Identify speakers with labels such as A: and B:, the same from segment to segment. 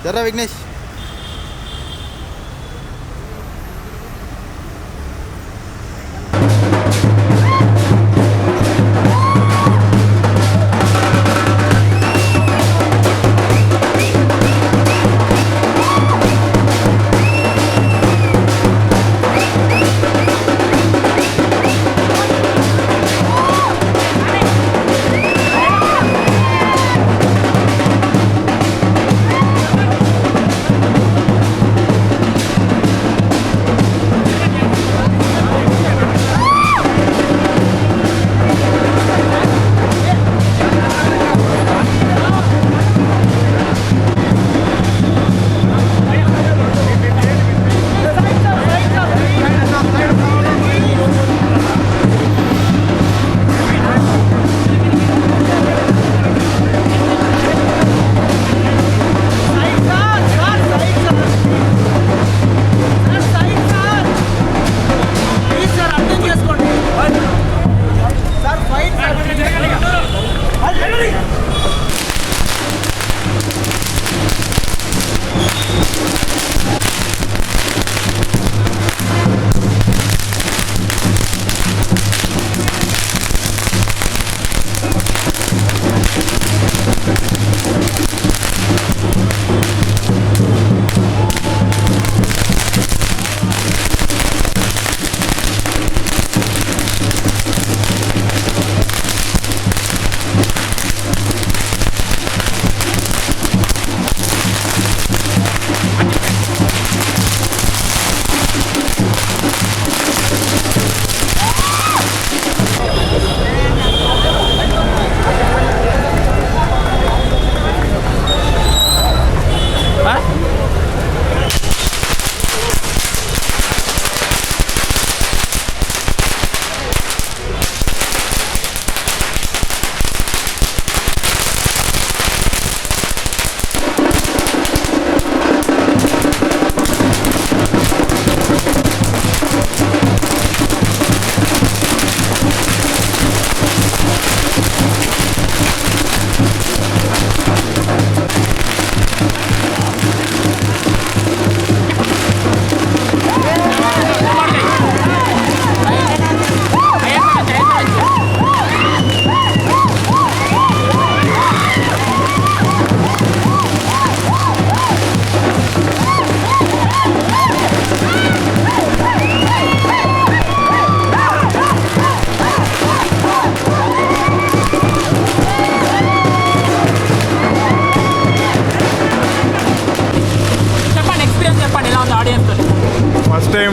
A: जरा विघ्नेश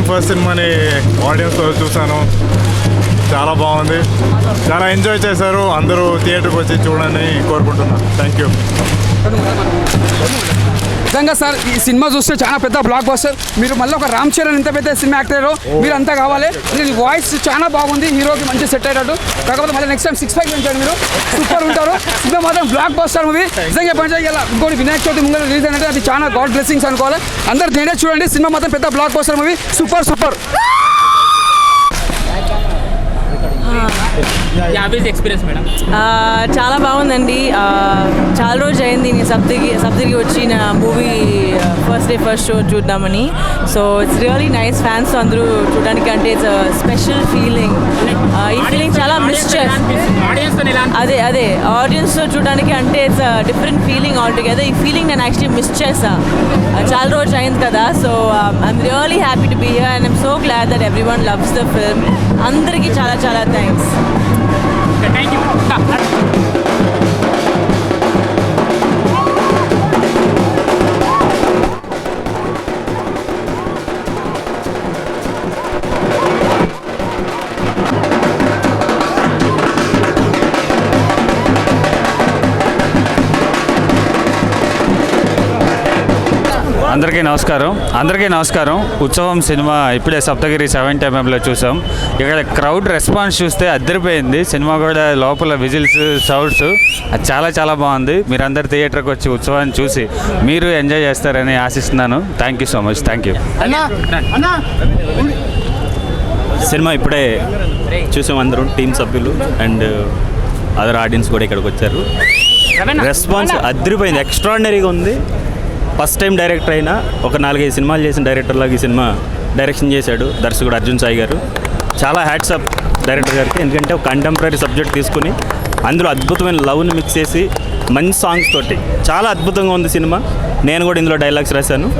B: ఫస్ట్ సినిమాని ఆడియన్స్తో చూశాను, చాలా బాగుంది, చాలా ఎంజాయ్ చేశారు. అందరూ థియేటర్కి వచ్చి చూడని కోరుకుంటున్నాను. Thank you.
C: నిజంగా సార్ ఈ సినిమా చూస్తే చాలా పెద్ద బ్లాక్ బస్టర్. మీరు మళ్ళీ ఒక రామ్ చరణ్ ఎంత పెద్ద సినిమా యాక్టర్ మీరు అంతా కావాలి. నేను వాయిస్ చాలా బాగుంది, హీరోకి మంచి సెట్ అయ్యాడు. కాకపోతే మళ్ళీ నెక్స్ట్ టైం 6 ప్యాక్ పెంచాడు, మీరు సూపర్ ఉంటారు. సినిమా మాత్రం బ్లాక్ బస్టర్ మూవీ. నిజంగా పంచాయి ఇలా ఇంకోటి వినాయక చవితి ముందు రిలీజ్ అయినట్టు అది చాలా గాడ్ బ్లెస్సింగ్స్ అనుకోవాలి. అందరు నేనే చూడండి, సినిమా మాత్రం పెద్ద blockbuster movie, super super.
D: Experience madam
E: చాలా బాగుందండి. చాలా రోజు అయింది నేను సప్తగిరి వచ్చి నా movie
A: first day first show చూద్దామని. So it's really nice. Fans అందరూ చూడడానికి అంటే ఇట్స్ స్పెషల్ ఫీలింగ్. ఈ ఫీలింగ్ చాలా మిస్ అదే ఆడియన్స్తో చూడడానికి అంటే it's different feeling all together. ఈ ఫీలింగ్ నేను యాక్చువల్లీ మిస్ చేసా, చాలా రోజు అయింది కదా. So I'm really happy to be here and I'm so glad that every one loves the film. అందరికీ చాలా చాలా థ్యాంక్స్.
D: అందరికీ నమస్కారం. ఉత్సవం సినిమా ఇప్పుడే సప్తగిరి 70 mm చూసాం. ఇక్కడ క్రౌడ్ రెస్పాన్స్ చూస్తే అద్దరిపోయింది. సినిమా కూడా లోపల విజిల్స్, సౌండ్స్ అది చాలా బాగుంది. మీరందరు థియేటర్కి వచ్చి ఉత్సవాన్ని చూసి మీరు ఎంజాయ్ చేస్తారని ఆశిస్తున్నాను. Thank you so much. Thank you.
E: Cinema ఇప్పుడే చూసాం అందరం, టీం సభ్యులు అండ్ అదర్ ఆడియన్స్ కూడా ఇక్కడికి వచ్చారు. రెస్పాన్స్ అద్దరిపోయింది, ఎక్స్ట్రాడినరీగా ఉంది. ఫస్ట్ టైం డైరెక్టర్ అయినా ఒక 4-5 సినిమాలు చేసిన డైరెక్టర్లాగా ఈ సినిమా డైరెక్షన్ చేశాడు దర్శకుడు అర్జున్ సాయి గారు. చాలా హ్యాట్స్ అప్ డైరెక్టర్ గారికి. ఎందుకంటే ఒక కంటెంపరీ సబ్జెక్ట్ తీసుకుని అందులో అద్భుతమైన లవ్ని మిక్స్ చేసి మంచి సాంగ్స్ తోటి చాలా అద్భుతంగా ఉంది సినిమా. నేను కూడా ఇందులో డైలాగ్స్ రాశాను.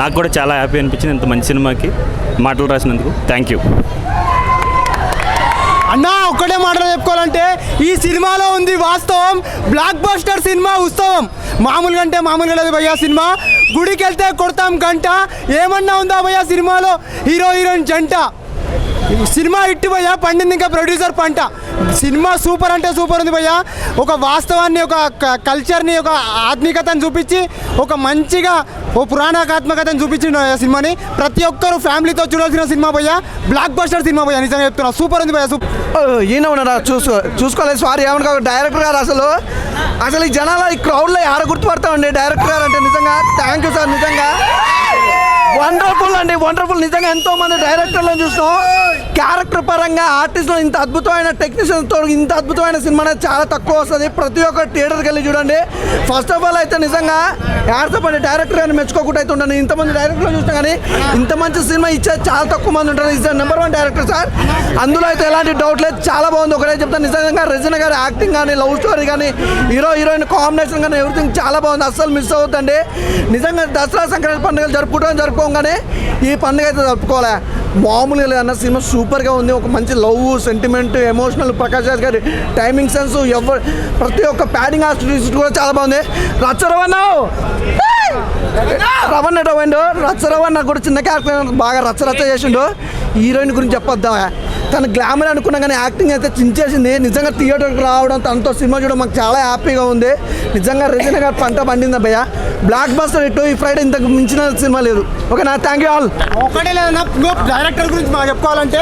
E: నాకు కూడా చాలా హ్యాపీ అనిపించింది ఇంత మంచి సినిమాకి మాటలు రాసినందుకు. థ్యాంక్ యూ
F: అన్నా. ఒక్కటే మాటలు చెప్పుకోవాలంటే ఈ సినిమాలో ఉంది వాస్తవం. బ్లాక్ బస్టర్ సినిమా ఉత్సవం. మామూలుగా అంటే మామూలుగా లేదు భయ్యా. సినిమా గుడికి వెళ్తే కొడతాం గంట. ఏమన్నా ఉందా భయ్యా సినిమాలో? హీరో హీరోయిన్ జంట. సినిమా హిట్ భయ్యా, పండింది ఇంకా ప్రొడ్యూసర్ పంట. సినిమా సూపర్ అంటే సూపర్ ఉంది భయ్యా. ఒక వాస్తవాన్ని, ఒక కల్చర్ని, ఒక ఆత్మికతను చూపించి, ఒక మంచిగా ఓ పురాణాత్మకతను చూపించిన సినిమాని ప్రతి ఒక్కరు ఫ్యామిలీతో చూడాల్సిన సినిమా భయ్యా. బ్లాక్ బస్టర్ సినిమా భయ్యా, నిజంగా చెప్తున్నా. సూపర్ ఉంది భయ్యా, సూపర్.
G: ఈయన ఉన్నారా చూసుకోలేదు. సారీ ఏమన్నా డైరెక్టర్ గారు అసలు ఈ జనాల ఈ క్రౌడ్లో ఆడ గుర్తుపడతామండి డైరెక్టర్ గారు అంటే. నిజంగా థ్యాంక్ యూ సార్. నిజంగా వండర్ఫుల్ అండి, వండర్ఫుల్. నిజంగా ఎంతోమంది డైరెక్టర్లను చూసినాం. క్యారెక్టర్ పరంగా ఆర్టిస్టులు ఇంత అద్భుతమైన టెక్నీషియన్స్తో ఇంత అద్భుతమైన సినిమా అనేది చాలా తక్కువ వస్తుంది. ప్రతి ఒక్క థియేటర్కి వెళ్ళి చూడండి. ఫస్ట్ ఆఫ్ ఆల్ అయితే నిజంగా యాడ్సప్ అండి, డైరెక్టర్ గారిని మెచ్చుకోకుండా అయితే ఉండను. ఇంతమంది డైరెక్టర్లు చూసినా కానీ ఇంత మంచి సినిమా ఇచ్చే చాలా తక్కువ మంది ఉంటారు. Is number 1 director sir. అందులో అయితే ఎలాంటి డౌట్ లేదు, చాలా బాగుంది. ఒకటే చెప్తాను, నిజంగా రెజినా గారి యాక్టింగ్ కానీ, లవ్ స్టోరీ కానీ, హీరో హీరోయిన్ కాంబినేషన్ కానీ ఎవ్రీథింగ్ చాలా బాగుంది. అస్సలు మిస్ అవుతుందండి. నిజంగా దసరా సంక్రాంతి పండుగలు జరుపుకోగానే ఈ పండుగ అయితే జరుపుకోలే, మామూలుగా లేదన్న. సినిమా సూపర్గా ఉంది. ఒక మంచి love, sentiment, emotional. Prakash Raj గారి టైమింగ్ సెన్స్, ప్రతి ఒక్క ప్యాడింగ్ ఆర్టిస్ట్ కూడా చాలా బాగుంది. రచ్చరవన్ రచ్చరవన్ నాకు కూడా చిన్న క్యారెక్టర్ బాగా రచ్చ చేసిండు. హీరోయిన్ గురించి చెప్పొద్దా, తన గ్లామర్ అనుకున్నా కానీ యాక్టింగ్ అయితే చించేసింది. నిజంగా థియేటర్కి రావడం, తనతో సినిమా చూడడం మాకు చాలా హ్యాపీగా ఉంది. నిజంగా రెజినా గారు పంట పండింది భయ్య. Block buster hit. ఈ ఫ్రైడే ఇంతకు మించిన సినిమా లేదు. ఓకేనా, థ్యాంక్ యూ ఆల్.
F: ఒకటే లేదన్నా, డైరెక్టర్ గురించి మాకు చెప్పుకోవాలంటే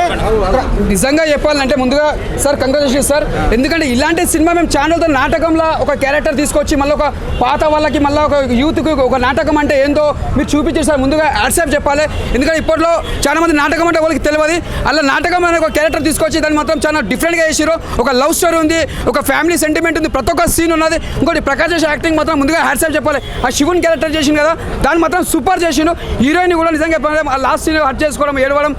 C: నిజంగా చెప్పాలంటే ముందుగా సార్ కంగ్రాచులేషన్ సార్. ఎందుకంటే ఇలాంటి సినిమా మేము ఛానల్తో నాటకంలో ఒక క్యారెక్టర్ తీసుకొచ్చి మళ్ళీ ఒక పాత వాళ్ళకి, మళ్ళీ ఒక యూత్కి ఒక నాటకం అంటే ఏందో మీరు చూపించారు సార్. ముందుగా యాడ్సాప్ చెప్పాలి. ఎందుకంటే ఇప్పట్లో చాలా మంది నాటకం అంటే వాళ్ళకి తెలియదు. అలా నాటకం అనే ఒక క్యారెక్టర్ తీసుకొచ్చి దాన్ని మాత్రం చాలా డిఫరెంట్గా చేసారు. ఒక లవ్ స్టోరీ ఉంది, ఒక ఫ్యామిలీ సెంటిమెంట్ ఉంది, ప్రతి ఒక్క సీన్ ఉన్నది. ఇంకోటి ప్రకాష్ రాజ్ యాక్టింగ్ మాత్రం ముందుగా హ్యాట్సాప్ చెప్పాలి. ఆ శివుని క్యారెక్టర్ చేసిండు కదా, దాన్ని మాత్రం సూపర్ చేసిండు. హీరోయిన్ కూడా నిజంగా చెప్పాలి, ఆ లాస్ట్ సీన్ హట్ చేసుకోవడం, ఏడవడం,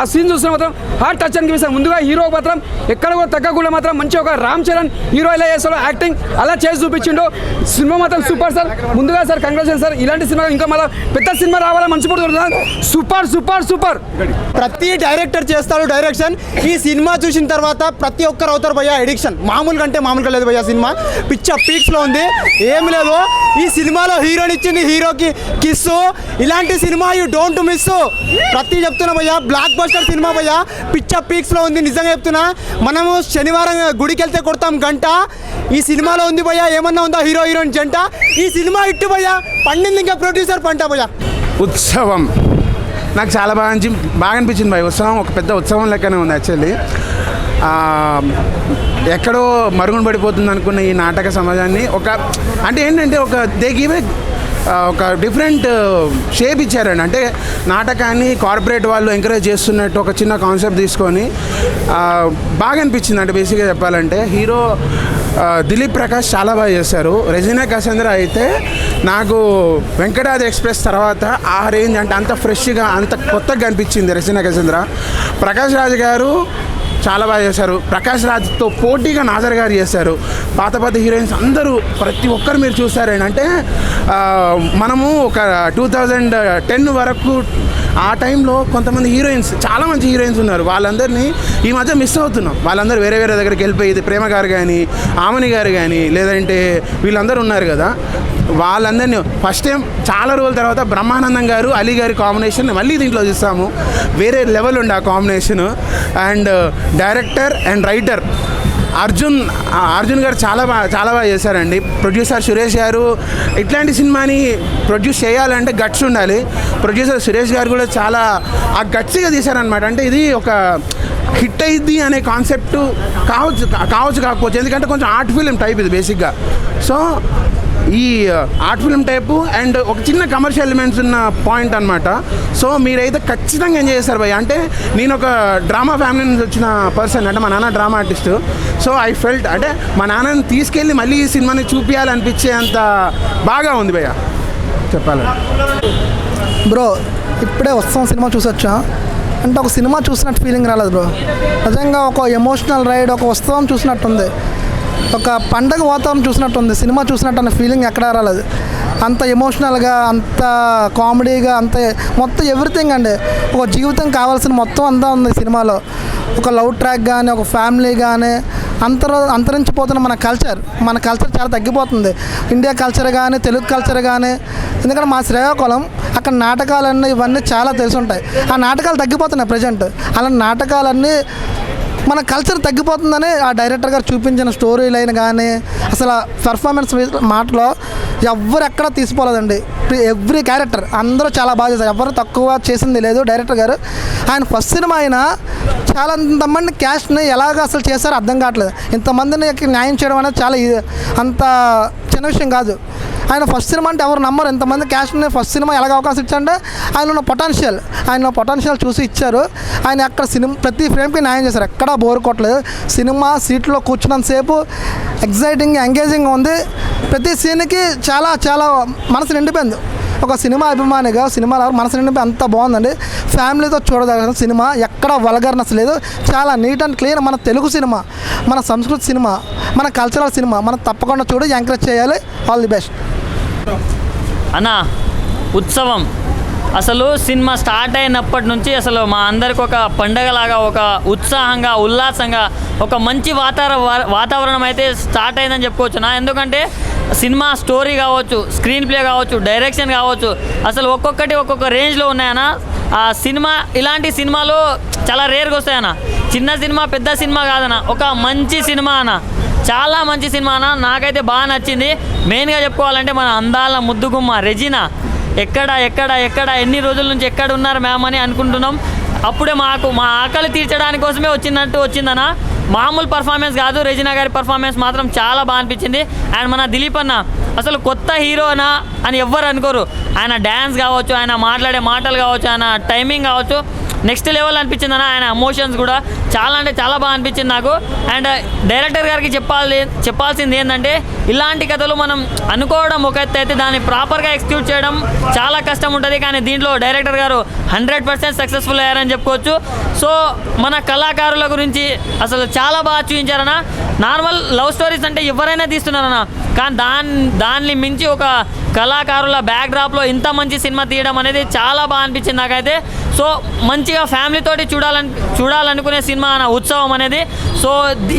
C: ఆ సీన్ చూస్తే మాత్రం హార్ట్ టచ్ అనిపిస్తుంది. ముందుగా హీరో మాత్రం ఎక్కడ కూడా తగ్గకుండా మాత్రం మంచి ఒక రామ్ చరణ్ హీరో ఎలా చేస్తాడో యాక్టింగ్ అలా చేసి చూపించిండు. సినిమా మాత్రం సూపర్ సార్. ముందుగా సార్ కంగ్రాచులేషన్ సార్. ఇలాంటి సినిమా ఇంకా మళ్ళీ పెద్ద సినిమా రావాలని మంచి పడుతుంది. Super super super.
F: ప్రతి డైరెక్టర్ చేస్తాడు డైరెక్షన్. ఈ సినిమా చూసిన తర్వాత ప్రతి ఒక్కరు అవుతారు భయ్యా ఎడిక్షన్. మామూలుగా అంటే మామూలుగా లేదు భయ్యా. సినిమా పిచ్చ పీక్స్లో ఉంది, ఏం లేదు. ఈ సినిమాలో హీరోని ఇచ్చింది హీరోకి కిస్సు. ఇలాంటి సినిమా యూ డోంట్ మిస్. ప్రతి చెప్తున్నా భయ్యా, బ్లాక్ బస్టర్ సినిమా భయ్యా, పిచ్చ పీక్స్లో ఉంది. నిజంగా చెప్తున్నా, మనము శనివారం గుడికి వెళ్తే కొడతాం గంట. ఈ సినిమాలో ఉంది భయ్యా. ఏమన్నా ఉందా హీరో హీరోయిన్ జంట? ఈ సినిమా ఇట్టు భయ్యా, పండింది ఇంకా ప్రొడ్యూసర్ పంట భయ్యా.
H: ఉత్సవం నాకు చాలా బాగా అనిపించింది భయ్. ఉత్సవం ఒక పెద్ద ఉత్సవం లెక్కనే ఉంది యాక్చువల్లీ. ఎక్కడో మరుగున పడిపోతుంది అనుకున్న ఈ నాటక సమాజాన్ని అంటే ఏంటంటే దే గివ్ ఒక డిఫరెంట్ షేప్ ఇచ్చారండి. అంటే నాటకాన్ని కార్పొరేట్ వాళ్ళు ఎంకరేజ్ చేస్తున్నట్టు ఒక చిన్న కాన్సెప్ట్ తీసుకొని బాగా అనిపించింది. అంటే బేసిక్గా చెప్పాలంటే హీరో దిలీప్ ప్రకాష్ చాలా బాగా చేశారు. రెజినా కసేంద్ర అయితే నాకు వెంకటాద్రి ఎక్స్ప్రెస్ తర్వాత ఆ రేంజ్ అంటే అంత ఫ్రెష్గా అంత కొత్తగా కనిపించింది రెజినా కసేంద్ర. ప్రకాష్ రాజ్ గారు చాలా బాగా చేశారు. ప్రకాష్ రాజ్తో పోటీగా నాజర్ గారు చేశారు. పాత హీరోయిన్స్ అందరూ ప్రతి ఒక్కరు మీరు చూస్తారేంటంటే మనము ఒక 2010 వరకు ఆ టైంలో కొంతమంది హీరోయిన్స్ చాలా మంచి హీరోయిన్స్ ఉన్నారు. వాళ్ళందరినీ ఈ మధ్య మిస్ అవుతున్నాం. వాళ్ళందరూ వేరే దగ్గరికి వెళ్ళిపోయి ప్రేమ గారు కానీ ఆమని గారు కానీ లేదంటే వీళ్ళందరూ ఉన్నారు కదా, వాళ్ళందరినీ ఫస్ట్ టైం చాలా రోజుల తర్వాత బ్రహ్మానందం గారు అలీ గారి కాంబినేషన్ మళ్ళీ దీంట్లో చూస్తాము. వేరే లెవెల్ ఉండే ఆ combination. And director and writer Arjun గారు చాలా బాగా చేశారండి. ప్రొడ్యూసర్ సురేష్ గారు ఇట్లాంటి సినిమాని ప్రొడ్యూస్ చేయాలంటే గట్స్ ఉండాలి. ప్రొడ్యూసర్ సురేష్ గారు కూడా చాలా ఆ గట్స్గా తీశారనమాట. అంటే ఇది ఒక హిట్ అయింది అనే కాన్సెప్ట్ కాకపోవచ్చు, ఎందుకంటే కొంచెం ఆర్ట్ ఫిలిం టైప్ ఇది బేసిక్గా. సో ఈ ఆర్ట్ ఫిల్మ్ టైపు అండ్ ఒక చిన్న కమర్షియల్ ఎలిమెంట్స్ ఉన్న పాయింట్ అనమాట. సో మీరైతే ఖచ్చితంగా ఎంజాయ్ చేస్తారు భయ్య. అంటే నేను ఒక డ్రామా ఫ్యామిలీ నుంచి వచ్చిన పర్సన్, అంటే మా నాన్న drama artist. So I felt అంటే మా నాన్నని తీసుకెళ్ళి మళ్ళీ ఈ సినిమాని చూపించాలనిపించే అంత బాగా ఉంది భయ్య చెప్పాలంటే.
G: బ్రో ఇప్పుడే ఉత్సవం సినిమా చూసొచ్చా అంటే ఒక సినిమా చూసినట్టు ఫీలింగ్ రాలేదు బ్రో. నిజంగా ఒక ఎమోషనల్ రైడ్, ఒక ఉత్సవం చూసినట్టుంది, ఒక పండగ వాతావరణం చూసినట్టుంది. సినిమా చూసినట్టు అన్న ఫీలింగ్ ఎక్కడా రాలేదు. అంత ఎమోషనల్గా, అంత కామెడీగా, అంత మొత్తం ఎవ్రీథింగ్ అండి. ఒక జీవితం కావాల్సిన మొత్తం అంతా ఉంది సినిమాలో. ఒక లవ్ ట్రాక్ కానీ, ఒక ఫ్యామిలీ కానీ, అంతరించిపోతున్న మన కల్చర్ చాలా తగ్గిపోతుంది. ఇండియా కల్చర్ కానీ, తెలుగు కల్చర్ కానీ. ఎందుకంటే మా శ్రీకాకుళం అక్కడ నాటకాలన్నీ ఇవన్నీ చాలా తెలిసి ఉంటాయి. ఆ నాటకాలు తగ్గిపోతున్నాయి ప్రజెంట్. అలాంటి నాటకాలన్నీ మన కల్చర్ తగ్గిపోతుందని ఆ డైరెక్టర్ గారు చూపించిన స్టోరీ లైన్ కానీ, అసలు పర్ఫార్మెన్స్ మాటలో ఎవ్వరు ఎక్కడ తీసిపోలేదండి. ఎవ్రీ క్యారెక్టర్ అందరూ చాలా బాగా చేశారు. ఎవరు తక్కువ చేసింది లేదు డైరెక్టర్ గారు. ఆయన ఫస్ట్ సినిమా అయినా చాలా ఇంతమంది క్యాస్ట్ని ఎలాగ అసలు చేశారో అర్థం కావట్లేదు. ఇంతమందిని న్యాయం చేయడం అనేది చాలా అంత చిన్న విషయం కాదు. ఆయన ఫస్ట్ సినిమా అంటే ఎవరు నమ్మరు. ఎంతమంది క్యాస్ట్ని ఫస్ట్ సినిమా ఎలాగ అవకాశం ఇచ్చారంటే ఆయన పొటెన్షియల్ చూసి ఇచ్చారు. ఆయన అక్కడ ప్రతి ఫ్రేమ్కి న్యాయం చేశారు. ఎక్కడా బోర్ కొట్టలేదు. సినిమా సీట్లో కూర్చున్నంతసేపు ఎగ్జైటింగ్, ఎంగేజింగ్ ఉంది. ప్రతి సీన్కి చాలా చాలా మనసు నిండిపోయింది. ఒక సినిమా అభిమానిగా సినిమాలో మనసు నిండిపోయి అంత బాగుందండి. ఫ్యామిలీతో చూడదగిన సినిమా, ఎక్కడ వల్గర్నెస్ లేదు. చాలా నీట్ అండ్ క్లీన్. మన తెలుగు సినిమా, మన సంస్కృతి సినిమా, మన కల్చరల్ సినిమా మనం తప్పకుండా చూడి ఎంకరేజ్ చేయాలి. ఆల్ ది బెస్ట్
I: అన్న. ఉత్సవం అసలు సినిమా స్టార్ట్ అయినప్పటి నుంచి అసలు మా అందరికి ఒక పండగలాగా, ఒక ఉత్సాహంగా, ఉల్లాసంగా, ఒక మంచి వాతావరణం అయితే స్టార్ట్ అయిందని చెప్పుకోవచ్చునా. ఎందుకంటే సినిమా స్టోరీ కావచ్చు, స్క్రీన్ ప్లే కావచ్చు, డైరెక్షన్ కావచ్చు, అసలు ఒక్కొక్కటి ఒక్కొక్క రేంజ్లో ఉన్నాయన్న. ఆ సినిమా ఇలాంటి సినిమాలు చాలా రేర్గా వస్తాయన్న. చిన్న సినిమా పెద్ద సినిమా కాదన్న, ఒక మంచి సినిమా అన్న, చాలా మంచి సినిమా అన్న. నాకైతే బాగా నచ్చింది. మెయిన్గా చెప్పుకోవాలంటే మన అందాల ముద్దుగుమ్మ రెజినా ఎక్కడ ఎన్ని రోజుల నుంచి ఎక్కడ ఉన్నారు మ్యామ్ అని అనుకుంటున్నాం. అప్పుడే మా ఆకలి తీర్చడానికి కోసమే వచ్చిందన్న. మామూలు పర్ఫార్మెన్స్ కాదు, రెజినా గారి పర్ఫార్మెన్స్ మాత్రం చాలా బాగా అనిపించింది. అండ్ మన దిలీప్ అన్న అసలు కొత్త హీరోనా అని ఎవ్వరు అనుకోరు. ఆయన డ్యాన్స్ కావచ్చు, ఆయన మాట్లాడే మాటలు కావచ్చు, ఆయన టైమింగ్ కావచ్చు, నెక్స్ట్ లెవెల్ అనిపించింది అన్న. ఆయన ఎమోషన్స్ కూడా చాలా అంటే చాలా బాగా అనిపించింది నాకు. అండ్ డైరెక్టర్ గారికి చెప్పాల్సింది ఏంటంటే ఇలాంటి కథలు మనం అనుకోవడం ఒక ఎత్తు అయితే దాన్ని ప్రాపర్గా ఎగ్జిక్యూట్ చేయడం చాలా కష్టం ఉంటుంది. కానీ దీంట్లో డైరెక్టర్ గారు 100% సక్సెస్ఫుల్ అయ్యారని చెప్పుకోవచ్చు. సో మన కళాకారుల గురించి అసలు చాలా బాగా చూపించారన్న. నార్మల్ లవ్ స్టోరీస్ అంటే ఎవరైనా తీస్తున్నారన్న, కానీ దాన్ని మించి ఒక కళాకారుల బ్యాక్డ్రాప్లో ఇంత మంచి సినిమా తీయడం అనేది చాలా బాగా అనిపించింది నాకైతే. సో మంచిగా ఫ్యామిలీతోటి చూడాలనుకునే సినిమా అన్న ఉత్సవం అనేది. సో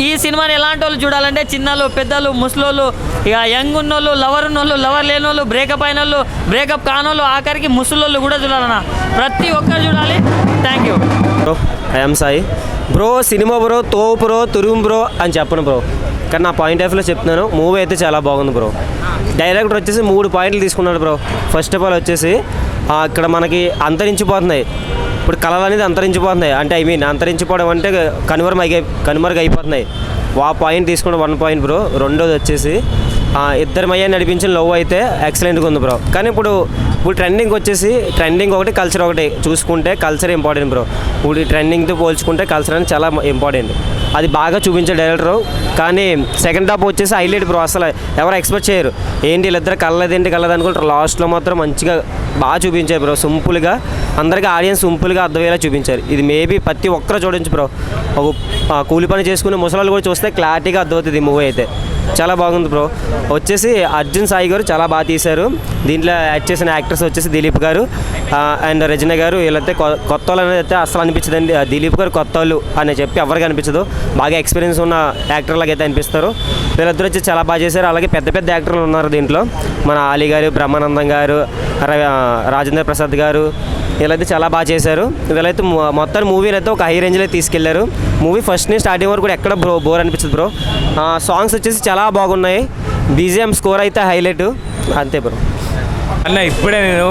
I: ఈ సినిమాని ఎలాంటి వాళ్ళు చూడాలంటే చిన్నలు, పెద్దలు, ముసలోళ్ళు, ఇక యంగ్ ఉన్నోళ్ళు, లవర్ ఉన్నోళ్ళు, లవర్ లేని వాళ్ళు, బ్రేకప్ అయిన వాళ్ళు, బ్రేకప్ కానోళ్ళు, ఆఖరికి ముసలోళ్ళు కూడా చూడాలన్న. ప్రతి ఒక్కరు చూడాలి. Thank you
J: bro. I'm Sai bro. Cinema bro, bro, తురుము బ్రో అని చెప్పను బ్రో, కానీ నా పాయింట్ ఆఫ్ వ్యూలో చెప్తున్నాను. మూవీ అయితే చాలా బాగుంది బ్రో. డైరెక్టర్ వచ్చేసి 3 పాయింట్లు తీసుకున్నాడు బ్రో. ఫస్ట్ ఆఫ్ ఆల్ వచ్చేసి ఇక్కడ మనకి అంతరించిపోతున్నాయి ఇప్పుడు కళలు అనేది అంతరించిపోతున్నాయి. అంటే అంతరించిపోవడం అంటే కనుమరుగైపోతున్నాయి. ఆ పాయింట్ తీసుకున్న 1 పాయింట్ బ్రో. రెండోది వచ్చేసి ఇద్దరి మయ్య నడిపించిన లవ్ అయితే ఎక్సలెంట్గా ఉంది బ్రో. కానీ ఇప్పుడు ట్రెండింగ్ వచ్చేసి ట్రెండింగ్ ఒకటి, కల్చర్ ఒకటి చూసుకుంటే కల్చర్ ఇంపార్టెంట్ బ్రో. ఇప్పుడు ట్రెండింగ్తో పోల్చుకుంటే కల్చర్ అనేది చాలా ఇంపార్టెంట్. అది బాగా చూపించే డైరెక్టరు. కానీ సెకండ్ హాఫ్ వచ్చేసి హైలైట్ బ్రో. అసలు ఎవరు ఎక్స్పెక్ట్ చేయరు, ఏంటి వీళ్ళిద్దరు కలదేంటి కలదు అనుకుంటారు. లాస్ట్లో మాత్రం మంచిగా బాగా చూపించారు బ్రో. సింపుల్గా అందరికీ ఆడియన్స్ సింపుల్గా అర్థమయ్యేలా చూపించారు. ఇది మేబీ ప్రతి ఒక్కరు చూడొచ్చు బ్రో. ఒక కూలి పని చేసుకునే ముసలాళ్ళు కూడా చూస్తే క్లారిటీగా అర్థమవుతుంది ఈ మూవీ అయితే. చాలా బాగుంది బ్రో. వచ్చేసి అర్జున్ సాయి గారు చాలా బాగా తీశారు. దీంట్లో యాక్ట్ చేసిన యాక్టర్స్ వచ్చేసి దిలీప్ గారు అండ్ రజనీ గారు. వీళ్ళైతే కొత్త వాళ్ళు అనేది అయితే అసలు అనిపించదండి. దిలీప్ గారు కొత్త వాళ్ళు అని చెప్పి ఎవరికి అనిపించదు, బాగా ఎక్స్పీరియన్స్ ఉన్న యాక్టర్లాగా అయితే అనిపిస్తారు. వీళ్ళిద్దరు వచ్చి చాలా బాగా చేశారు. అలాగే పెద్ద పెద్ద యాక్టర్లు ఉన్నారు దీంట్లో. మన ఆలీ గారు, బ్రహ్మానందం గారు, రాజేంద్ర ప్రసాద్ గారు, వీళ్ళైతే చాలా బాగా చేశారు. వీళ్ళైతే మొత్తం మూవీని అయితే ఒక హై రేంజ్లో తీసుకెళ్లారు. మూవీ ఫస్ట్ నుంచి స్టార్టింగ్ వరకు కూడా ఎక్కడ బోర్ అనిపించదు బ్రో. సాంగ్స్ వచ్చేసి చాలా బాగున్నాయి. బీజిఎం స్కోర్ అయితే హైలైట్. అంతే బ్రో.
K: అన్న ఇప్పుడే నేను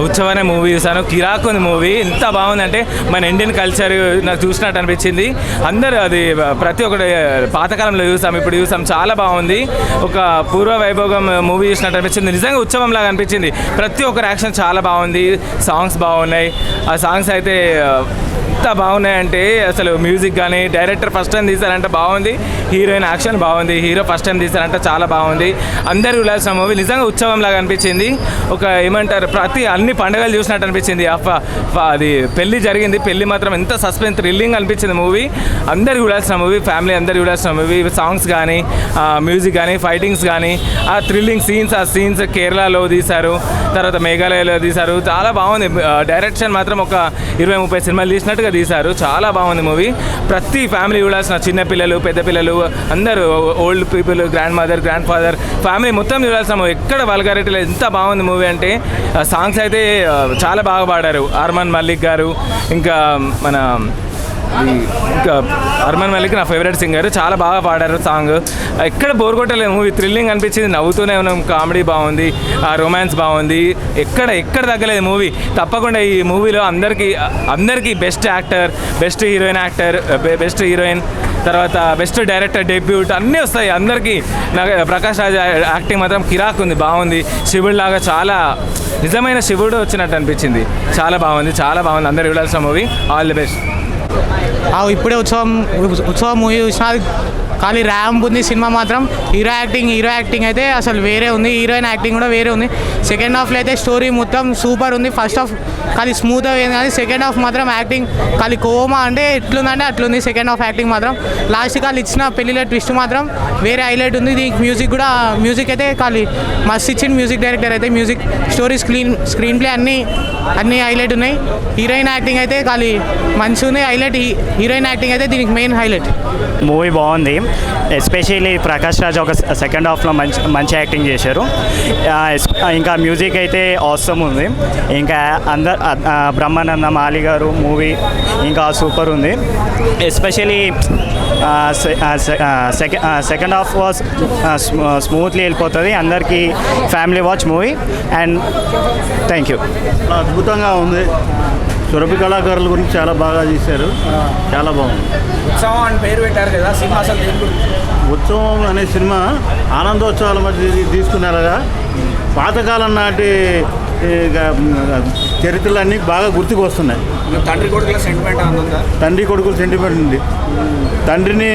K: ఉత్సవం అనే మూవీ చూసాను. కిరాక్ ఉంది మూవీ. ఎంత బాగుందంటే మన ఇండియన్ కల్చర్ నాకు చూసినట్టు అనిపించింది. అందరూ అది ప్రతి ఒక్కటి పాతకాలంలో చూసాం, ఇప్పుడు చూసాం. చాలా బాగుంది. ఒక పూర్వ వైభోగం మూవీ చూసినట్టు అనిపించింది. నిజంగా ఉత్సవం లాగా అనిపించింది. ప్రతి ఒక్కరి యాక్షన్ చాలా బాగుంది. సాంగ్స్ బాగున్నాయి. ఆ సాంగ్స్ అయితే ఎంత బాగున్నాయంటే అసలు మ్యూజిక్ కానీ డైరెక్టర్ ఫస్ట్ టైం తీశారంటే బాగుంది. హీరోయిన్ యాక్షన్ బాగుంది. హీరో ఫస్ట్ టైం తీశారంటే చాలా బాగుంది. అందరూ చూడాల్సిన మూవీ. నిజంగా ఉత్సవం లాగా అనిపించింది. ఒక ఏమంటారు, అన్ని పండుగలు చూసినట్టు అనిపించింది. అది పెళ్లి జరిగింది. పెళ్లి మాత్రం ఎంత సస్పెన్స్ థ్రిల్లింగ్ అనిపించింది మూవీ. అందరు చూడాల్సిన మూవీ. ఫ్యామిలీ అందరు చూడాల్సిన మూవీ. సాంగ్స్ కానీ మ్యూజిక్ కానీ ఫైటింగ్స్ కానీ ఆ థ్రిల్లింగ్ సీన్స్, ఆ సీన్స్ కేరళలో తీశారు, తర్వాత మేఘాలయలో తీశారు. చాలా బాగుంది. డైరెక్షన్ మాత్రం ఒక 20-30 సినిమాలు తీసినట్టుగా తీశారు. చాలా బాగుంది మూవీ. ప్రతి ఫ్యామిలీ చూడాల్సిన, చిన్నపిల్లలు, పెద్ద పిల్లలు, అందరూ, old people, grand mother, grand father, family మొత్తం చూడాల్సిన మూవీ. ఎక్కడ వల్గారిటీ లేదు. ఎంత బాగుంది మూవీ అంటే. సాంగ్స్ అయితే చాలా బాగా పాడారు. అర్మాన్ మల్లిక్ గారు, ఇంకా అర్మాన్ మల్లిక్ నా ఫేవరెట్ సింగర్. చాలా బాగా పాడారు సాంగ్. ఎక్కడ బోర్ కొట్టలేదు మూవీ. థ్రిల్లింగ్ అనిపించింది. నవ్వుతూనే ఉన్నాం. కామెడీ బాగుంది. రొమాన్స్ బాగుంది. ఎక్కడ తగ్గలేదు మూవీ. తప్పకుండా ఈ మూవీలో అందరికీ బెస్ట్ యాక్టర్, బెస్ట్ హీరోయిన్, తర్వాత బెస్ట్ డైరెక్టర్ డెబ్యూట్ అన్నీ వస్తాయి అందరికీ. నాకు ప్రకాష్ రాజ్ యాక్టింగ్ మాత్రం కిరాక్ ఉంది. బాగుంది. శివుడు లాగా చాలా నిజమైన శివుడు వచ్చినట్టు అనిపించింది. చాలా బాగుంది. అందరూ చూడాల్సిన మూవీ. All the best.
L: ఇప్పుడే ఉత్సవం మూవీ చూసిన. కానీ ర్యాంప్ ఉంది సినిమా మాత్రం. హీరో యాక్టింగ్ అయితే అసలు వేరే ఉంది. హీరోయిన్ యాక్టింగ్ కూడా వేరే ఉంది. సెకండ్ హాఫ్లో అయితే స్టోరీ మొత్తం సూపర్ ఉంది. ఫస్ట్ హాఫ్ కానీ స్మూత్ అయింది, కానీ సెకండ్ హాఫ్ మాత్రం యాక్టింగ్ కానీ కోమా అంటే ఎట్లుందంటే అట్లుంది. సెకండ్ హాఫ్ యాక్టింగ్ మాత్రం లాస్ట్ కాళ్ళు ఇచ్చిన పెళ్లిలో ట్విస్ట్ మాత్రం వేరే హైలైట్ ఉంది. దీనికి మ్యూజిక్ అయితే కానీ మస్త్ ఇచ్చింది మ్యూజిక్ డైరెక్టర్ అయితే. మ్యూజిక్, స్టోరీ, స్క్రీన్ ప్లే అన్నీ హైలైట్ ఉన్నాయి. హీరోయిన్ యాక్టింగ్ అయితే కానీ మంచిగా ఉంది. హైలైట్ హీరోయిన్ యాక్టింగ్ అయితే దీనికి మెయిన్ హైలైట్.
M: మూవీ బాగుంది. ఎస్పెషల్లీ ప్రకాష్ రాజ్ ఒక సెకండ్ హాఫ్లో మంచి యాక్టింగ్ చేశారు. ఇంకా మ్యూజిక్ అయితే ఆసమ్ ఉంది. ఇంకా బ్రహ్మానందం, ఆలీ గారు మూవీ ఇంకా సూపర్ ఉంది. Especially second half was smoothly వెళ్ళిపోతుంది. అందరికీ family watch movie. And thank you.
N: అద్భుతంగా ఉంది. సురభి కళాకారుల గురించి చాలా బాగా చేశారు. చాలా బాగుంది.
C: ఉత్సవం అని పేరు పెట్టారు కదా సినిమా. అసలు
N: ఉత్సవం అనే సినిమా ఆనందోత్సవాల మధ్య తీసుకున్నారుగా. పాతకాలం నాటి చరిత్రలన్నీ బాగా గుర్తుకు వస్తున్నాయి.
C: తండ్రి కొడుకుల సెంటిమెంట్
N: ఉంది. తండ్రిని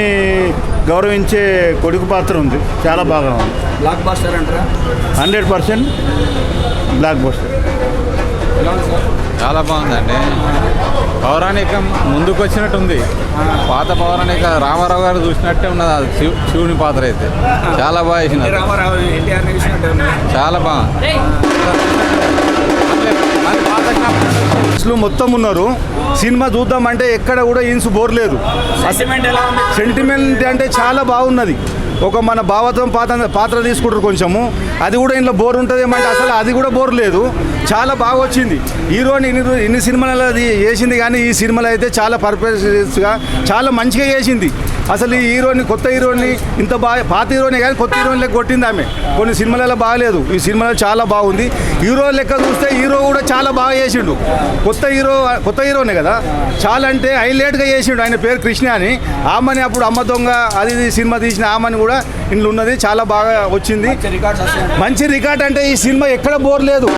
N: గౌరవించే కొడుకు పాత్ర ఉంది. చాలా బాగా ఉంది.
C: బ్లాక్ బస్టర్ అంటారా?
N: 100% బ్లాక్ బస్టర్.
O: చాలా బాగుందండి. పౌరాణికం ముందుకు వచ్చినట్టుంది. పాత పౌరాణిక రామారావు గారు చూసినట్టే ఉన్నది. శివుని పాత్ర అయితే చాలా బాగా వేసినారు. చాలా బాగుంది.
N: మొత్తం ఉన్నారు. సినిమా చూద్దామంటే ఎక్కడ కూడా ఈన్స్ బోర్ లేదు. సెంటిమెంట్ అంటే చాలా బాగున్నది. ఒక మన భావత్వం పాత్ర తీసుకుంటారు కొంచెము, అది కూడా ఇంట్లో బోర్ ఉంటుంది ఏమంటే అసలు అది కూడా బోర్ లేదు. చాలా బాగా వచ్చింది. హీరోని ఇన్ని సినిమాలు అది చేసింది, కానీ ఈ సినిమాలో అయితే చాలా పర్ఫెక్ట్గా చాలా మంచిగా చేసింది. అసలు ఈ హీరోని కొత్త హీరోని ఇంత బాగా పాత హీరోనే కానీ కొత్త హీరోని లెక్క కొట్టింది ఆమె. కొన్ని సినిమాలలో బాగాలేదు, ఈ సినిమాలో చాలా బాగుంది. హీరో లెక్క చూస్తే హీరో కూడా చాలా బాగా చేసిండు. కొత్త హీరోనే కదా, చాలా అంటే హైలైట్గా చేసిండు. ఆయన పేరు కృష్ణ అని. ఆమెని అప్పుడు అమ్మ దొంగ అది సినిమా తీసిన ఆమెని కూడా ఇందులో ఉన్నది చాలా బాగా వచ్చింది. మంచి రికార్డ్ అంటే ఈ సినిమా ఎక్కడ బోర్ లేదు.